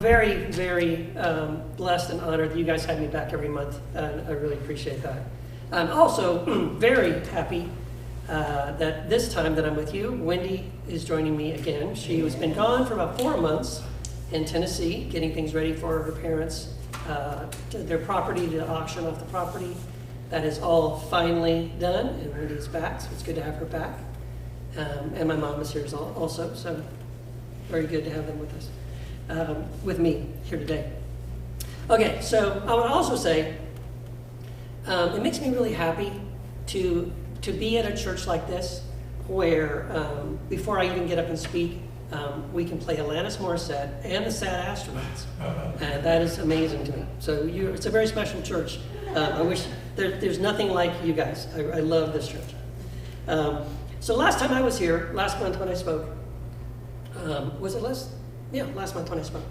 Very, very blessed and honored that you guys have me back every month, and I really appreciate that. I'm also very happy that this time that I'm with you, Wendy is joining me again. She has been gone for about 4 months in Tennessee, getting things ready for her parents, their property, to auction off the property. That is all finally done, and Wendy's back, so it's good to have her back. And my mom is here also, so very good to have them with us. With me here today. Okay, so I would also say it makes me really happy to be at a church like this where before I even get up and speak, we can play Alanis Morissette and the Sad Astronauts. And that is amazing to me. So it's a very special church. I wish there's nothing like you guys. I love this church. So last time I was here, last month when I spoke, was it last? Yeah, last month when I spoke.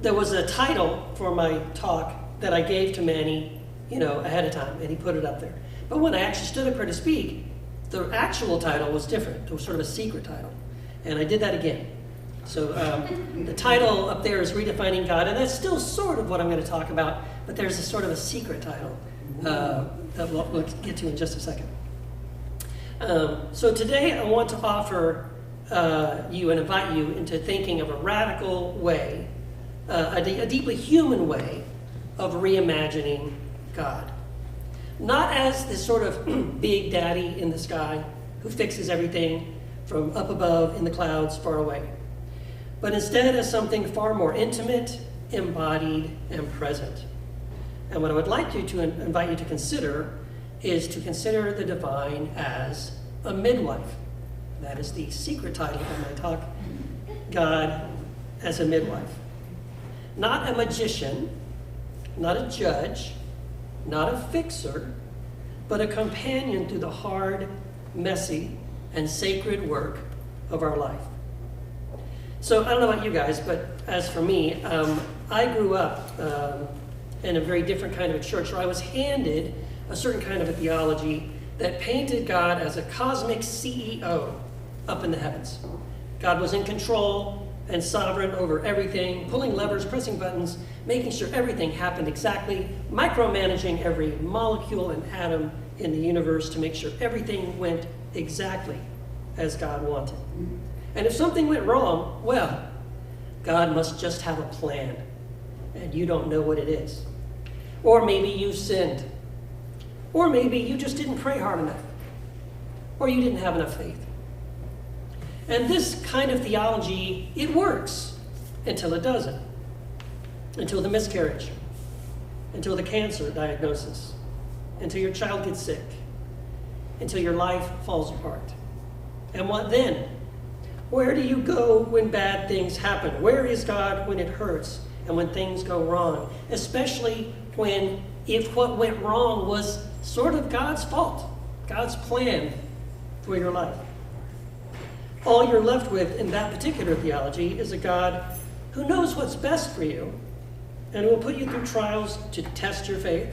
There was a title for my talk that I gave to Manny, ahead of time, and he put it up there. But when I actually stood up here to speak, the actual title was different. It was sort of a secret title. And I did that again. So the title up there is Redefining God, and that's still sort of what I'm going to talk about, but there's a sort of a secret title that we'll get to in just a second. So today I want to offer you and invite you into thinking of a radical way, a deeply human way of reimagining God. Not as this sort of big daddy in the sky who fixes everything from up above in the clouds far away, but instead as something far more intimate, embodied, and present. And what I would like you to invite you to consider is to consider the divine as a midwife. That is the secret title of my talk, God as a midwife. Not a magician, not a judge, not a fixer, but a companion through the hard, messy, and sacred work of our life. So I don't know about you guys, but as for me, I grew up in a very different kind of a church where I was handed a certain kind of a theology that painted God as a cosmic CEO up in the heavens. God was in control and sovereign over everything, pulling levers, pressing buttons, making sure everything happened exactly, micromanaging every molecule and atom in the universe to make sure everything went exactly as God wanted. And if something went wrong, well, God must just have a plan, and you don't know what it is. Or maybe you sinned. Or maybe you just didn't pray hard enough. Or you didn't have enough faith. And this kind of theology, it works until it doesn't. Until the miscarriage. Until the cancer diagnosis. Until your child gets sick. Until your life falls apart. And what then? Where do you go when bad things happen? Where is God when it hurts and when things go wrong? Especially if what went wrong was sort of God's fault, God's plan for your life. All you're left with in that particular theology is a God who knows what's best for you and will put you through trials to test your faith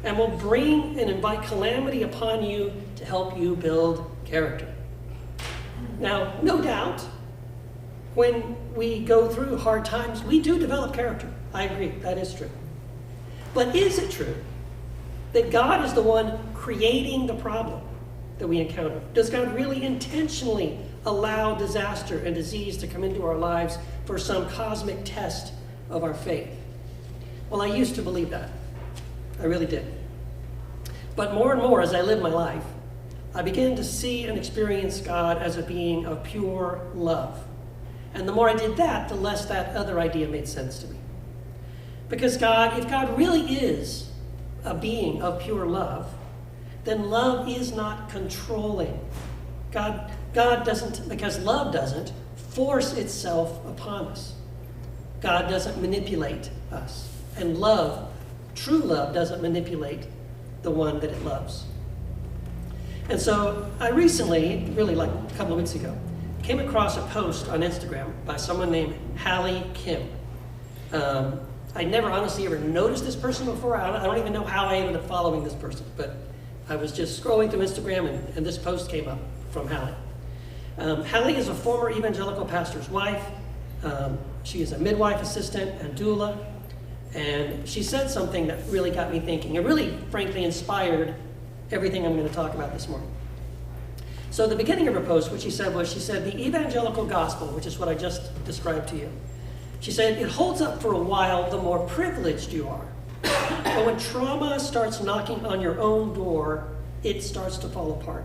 and will bring and invite calamity upon you to help you build character. Now, no doubt, when we go through hard times, we do develop character. I agree, that is true. But is it true that God is the one creating the problem that we encounter? Does God really intentionally allow disaster and disease to come into our lives for some cosmic test of our faith? Well, I used to believe that. I really did. But more and more as I live my life, I began to see and experience God as a being of pure love. And the more I did that, the less that other idea made sense to me. Because if God really is a being of pure love, then love is not controlling. God doesn't, because love doesn't force itself upon us. God doesn't manipulate us. And true love, doesn't manipulate the one that it loves. And so I recently, really like a couple of weeks ago, came across a post on Instagram by someone named Hallie Kim. I'd never honestly ever noticed this person before. I don't even know how I ended up following this person, but I was just scrolling through Instagram and this post came up from Hallie. Hallie is a former evangelical pastor's wife. She is a midwife assistant and doula, and she said something that really got me thinking. It really, frankly, inspired everything I'm going to talk about this morning. So the beginning of her post, what she said was, the evangelical gospel, which is what I just described to you, she said, it holds up for a while the more privileged you are. But when trauma starts knocking on your own door, it starts to fall apart.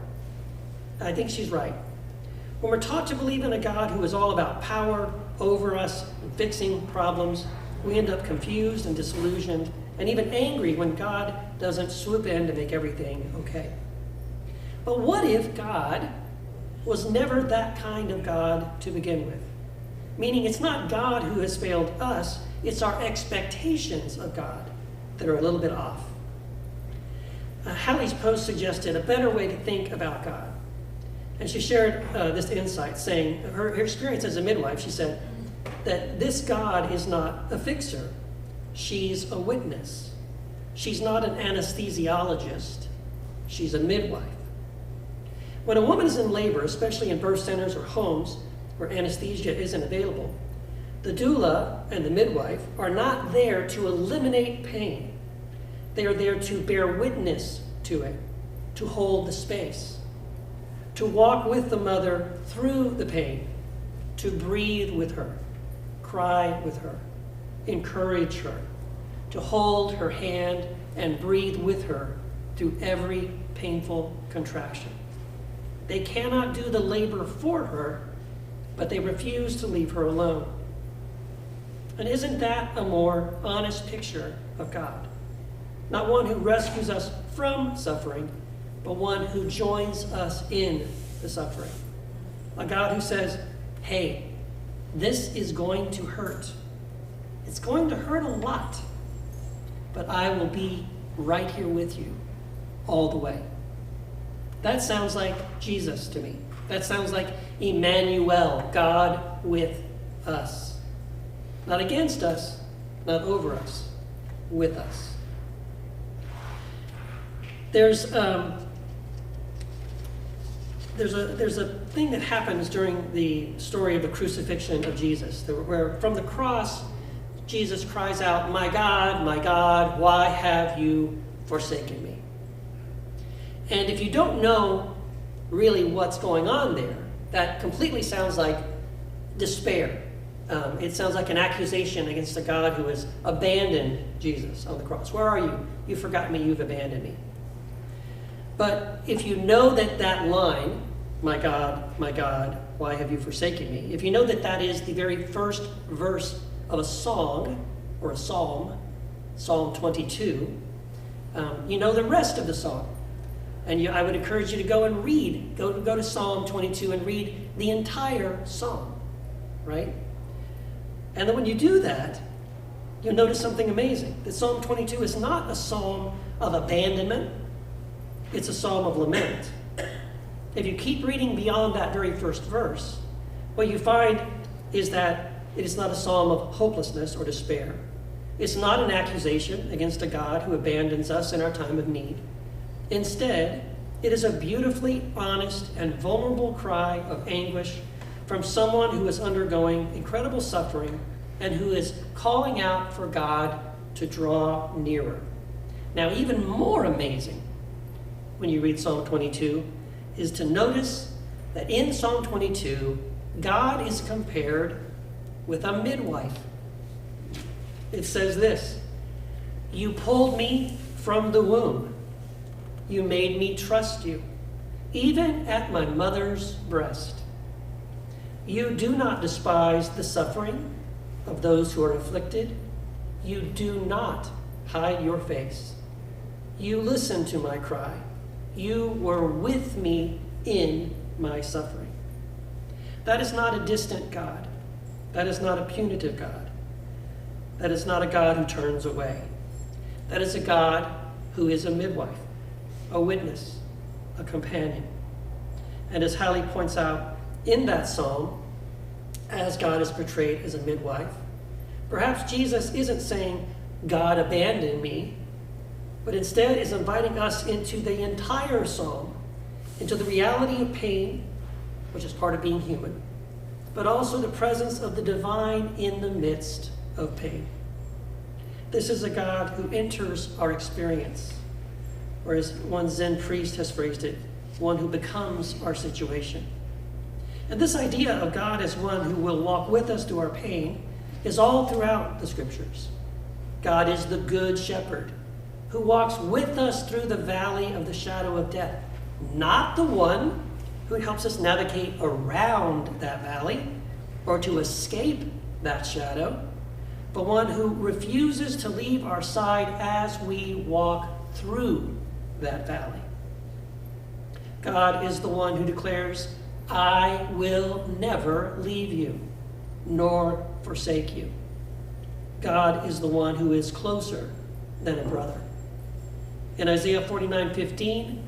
I think she's right. When we're taught to believe in a God who is all about power over us and fixing problems, we end up confused and disillusioned and even angry when God doesn't swoop in to make everything okay. But what if God was never that kind of God to begin with? Meaning it's not God who has failed us, it's our expectations of God that are a little bit off. Hallie's post suggested a better way to think about God. And she shared this insight, saying her experience as a midwife, she said that this God is not a fixer. She's a witness. She's not an anesthesiologist. She's a midwife. When a woman is in labor, especially in birth centers or homes where anesthesia isn't available, the doula and the midwife are not there to eliminate pain. They are there to bear witness to it, to hold the space, to walk with the mother through the pain, to breathe with her, cry with her, encourage her, to hold her hand and breathe with her through every painful contraction. They cannot do the labor for her, but they refuse to leave her alone. And isn't that a more honest picture of God? Not one who rescues us from suffering, but one who joins us in the suffering. A God who says, hey, this is going to hurt. It's going to hurt a lot, but I will be right here with you all the way. That sounds like Jesus to me. That sounds like Emmanuel, God with us. Not against us, not over us, with us. There's a thing that happens during the story of the crucifixion of Jesus, where from the cross, Jesus cries out, my God, why have you forsaken me? And if you don't know really what's going on there, that completely sounds like despair. It sounds like an accusation against a God who has abandoned Jesus on the cross. Where are you? You forgot me, you've abandoned me. But if you know that line, my God, why have you forsaken me? If you know that is the very first verse of a song or a psalm, Psalm 22, you know the rest of the song. And I would encourage you to go and read, go to Psalm 22 and read the entire psalm, right? And then when you do that, you'll notice something amazing. That Psalm 22 is not a psalm of abandonment. It's a psalm of lament. If you keep reading beyond that very first verse, what you find is that it is not a psalm of hopelessness or despair. It's not an accusation against a God who abandons us in our time of need. Instead, it is a beautifully honest and vulnerable cry of anguish from someone who is undergoing incredible suffering and who is calling out for God to draw nearer. Now, even more amazing when you read Psalm 22 is to notice that in Psalm 22, God is compared with a midwife. It says this, you pulled me from the womb. You made me trust you, even at my mother's breast. You do not despise the suffering of those who are afflicted. You do not hide your face. You listen to my cry. You were with me in my suffering. That is not a distant God. That is not a punitive God. That is not a God who turns away. That is a God who is a midwife, a witness, a companion. And as Hallie points out in that psalm, as God is portrayed as a midwife, perhaps Jesus isn't saying, God abandoned me, but instead is inviting us into the entire psalm, into the reality of pain, which is part of being human, but also the presence of the divine in the midst of pain. This is a God who enters our experience, or as one Zen priest has phrased it, one who becomes our situation. And this idea of God as one who will walk with us through our pain is all throughout the scriptures. God is the good shepherd who walks with us through the valley of the shadow of death, not the one who helps us navigate around that valley or to escape that shadow, but one who refuses to leave our side as we walk through that valley. God is the one who declares, I will never leave you, nor forsake you. God is the one who is closer than a brother. In Isaiah 49:15,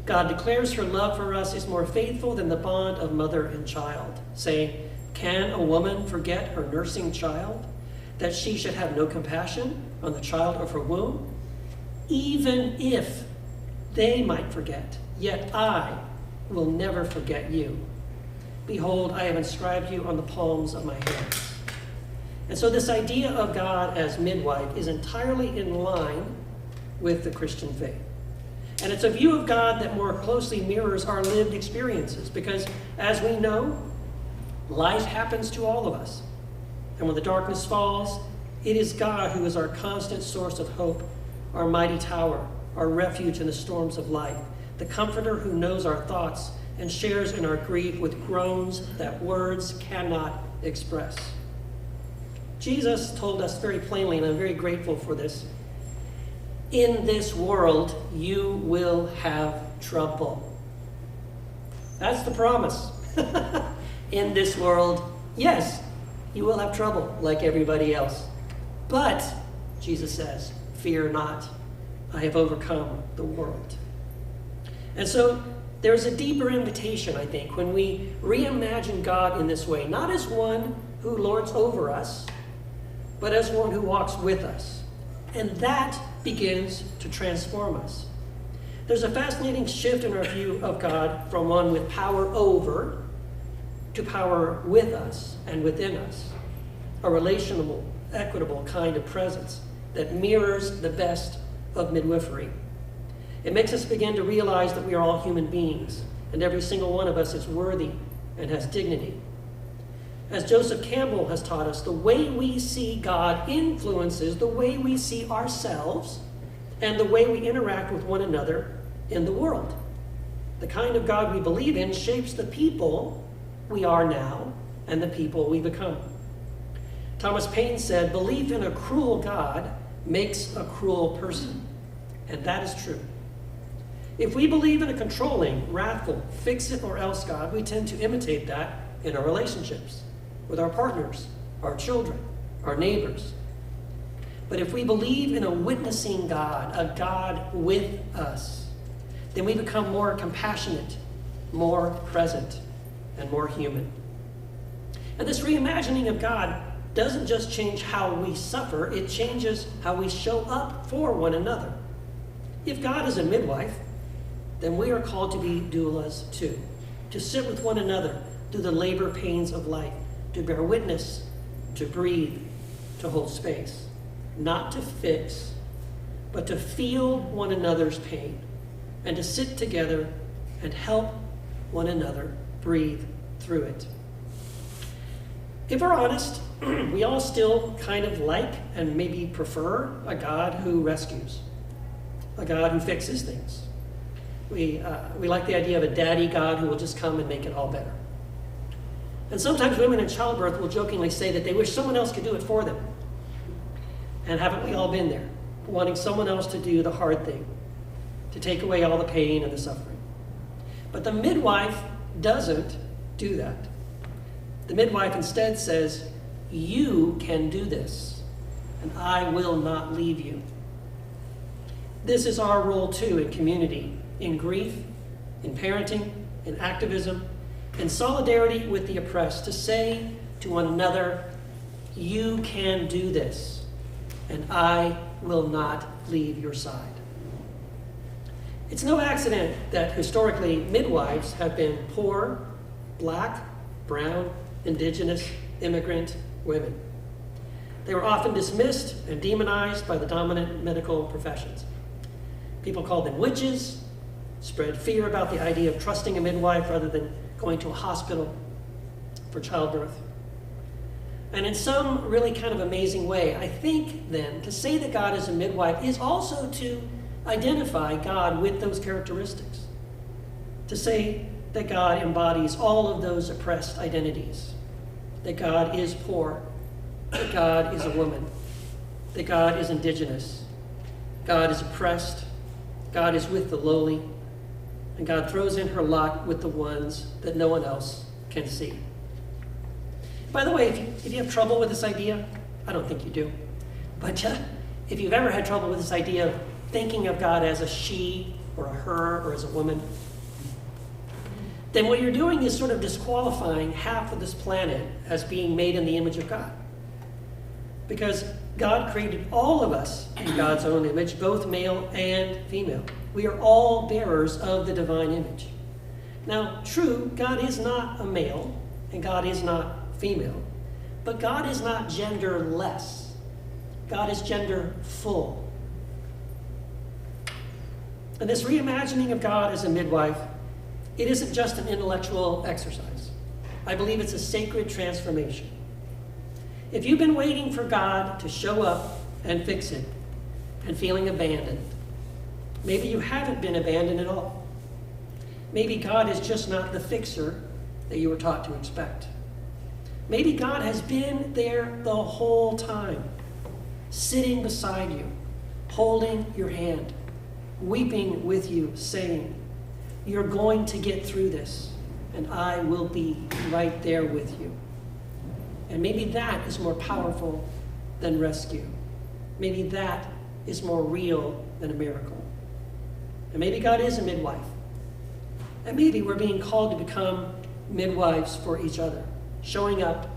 God declares her love for us is more faithful than the bond of mother and child, saying, can a woman forget her nursing child, that she should have no compassion on the child of her womb? Even if they might forget, yet I will never forget you. Behold, I have inscribed you on the palms of my hands. And so this idea of God as midwife is entirely in line with the Christian faith. And it's a view of God that more closely mirrors our lived experiences, because as we know, life happens to all of us. And when the darkness falls, it is God who is our constant source of hope, our mighty tower, our refuge in the storms of life, the comforter who knows our thoughts and shares in our grief with groans that words cannot express. Jesus told us very plainly, and I'm very grateful for this, in this world you will have trouble. That's the promise. In this world, yes, you will have trouble like everybody else. But, Jesus says, fear not, I have overcome the world. And so there's a deeper invitation, I think, when we reimagine God in this way, not as one who lords over us, but as one who walks with us. And that begins to transform us. There's a fascinating shift in our view of God from one with power over to power with us and within us, a relational, equitable kind of presence that mirrors the best of midwifery. It makes us begin to realize that we are all human beings, and every single one of us is worthy and has dignity. As Joseph Campbell has taught us, the way we see God influences the way we see ourselves and the way we interact with one another in the world. The kind of God we believe in shapes the people we are now and the people we become. Thomas Paine said, belief in a cruel God makes a cruel person. And that is true. If we believe in a controlling, wrathful, fix-it-or-else God, we tend to imitate that in our relationships, with our partners, our children, our neighbors. But if we believe in a witnessing God, a God with us, then we become more compassionate, more present, and more human. And this reimagining of God doesn't just change how we suffer, it changes how we show up for one another. If God is a midwife, then we are called to be doulas too, to sit with one another through the labor pains of life, to bear witness, to breathe, to hold space, not to fix, but to feel one another's pain, and to sit together and help one another breathe through it. If we're honest, we all still kind of like and maybe prefer a God who rescues, a God who fixes things. We like the idea of a daddy God who will just come and make it all better. And sometimes women in childbirth will jokingly say that they wish someone else could do it for them. And haven't we all been there, wanting someone else to do the hard thing, to take away all the pain and the suffering? But the midwife doesn't do that. The midwife instead says, you can do this, and I will not leave you. This is our role too in community, in grief, in parenting, in activism, in solidarity with the oppressed, to say to one another, you can do this, and I will not leave your side. It's no accident that historically midwives have been poor, black, brown, indigenous, immigrant women. They were often dismissed and demonized by the dominant medical professions. People called them witches, spread fear about the idea of trusting a midwife rather than going to a hospital for childbirth. And in some really kind of amazing way, I think then to say that God is a midwife is also to identify God with those characteristics. To say that God embodies all of those oppressed identities. That God is poor. That God is a woman. That God is indigenous. God is oppressed. God is with the lowly. And God throws in her lot with the ones that no one else can see. By the way, if you have trouble with this idea, I don't think you do, but if you've ever had trouble with this idea of thinking of God as a she or a her or as a woman, then what you're doing is sort of disqualifying half of this planet as being made in the image of God. Because God created all of us in God's own image, both male and female. We are all bearers of the divine image. Now, true, God is not a male and God is not female, but God is not genderless. God is gender full. And this reimagining of God as a midwife, it isn't just an intellectual exercise. I believe it's a sacred transformation. If you've been waiting for God to show up and fix it and feeling abandoned, maybe you haven't been abandoned at all. Maybe God is just not the fixer that you were taught to expect. Maybe God has been there the whole time, sitting beside you, holding your hand, weeping with you, saying, "You're going to get through this, and I will be right there with you." And maybe that is more powerful than rescue. Maybe that is more real than a miracle. And maybe God is a midwife. And maybe we're being called to become midwives for each other, showing up,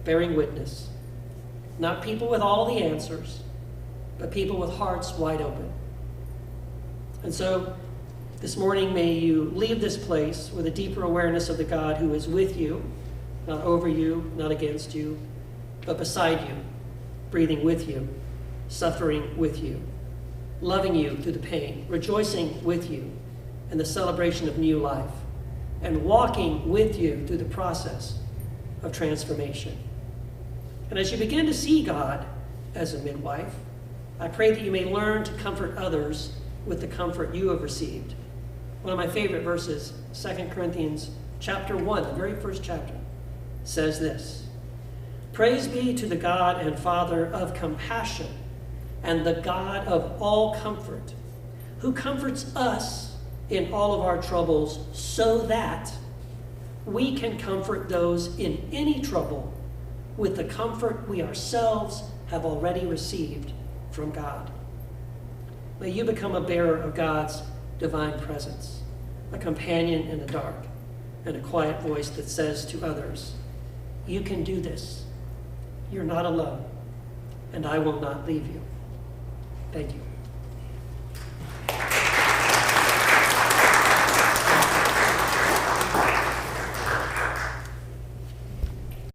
bearing witness. Not people with all the answers, but people with hearts wide open. And so this morning, may you leave this place with a deeper awareness of the God who is with you, not over you, not against you, but beside you, breathing with you, suffering with you, loving you through the pain, rejoicing with you in the celebration of new life, and walking with you through the process of transformation. And as you begin to see God as a midwife, I pray that you may learn to comfort others with the comfort you have received. One of my favorite verses, 2 Corinthians chapter 1, the very first chapter, says this: "Praise be to the God and Father of compassion and the God of all comfort, who comforts us in all of our troubles, so that we can comfort those in any trouble with the comfort we ourselves have already received from God." May you become a bearer of God's divine presence, a companion in the dark, and a quiet voice that says to others, "You can do this. You're not alone, and I will not leave you." Thank you.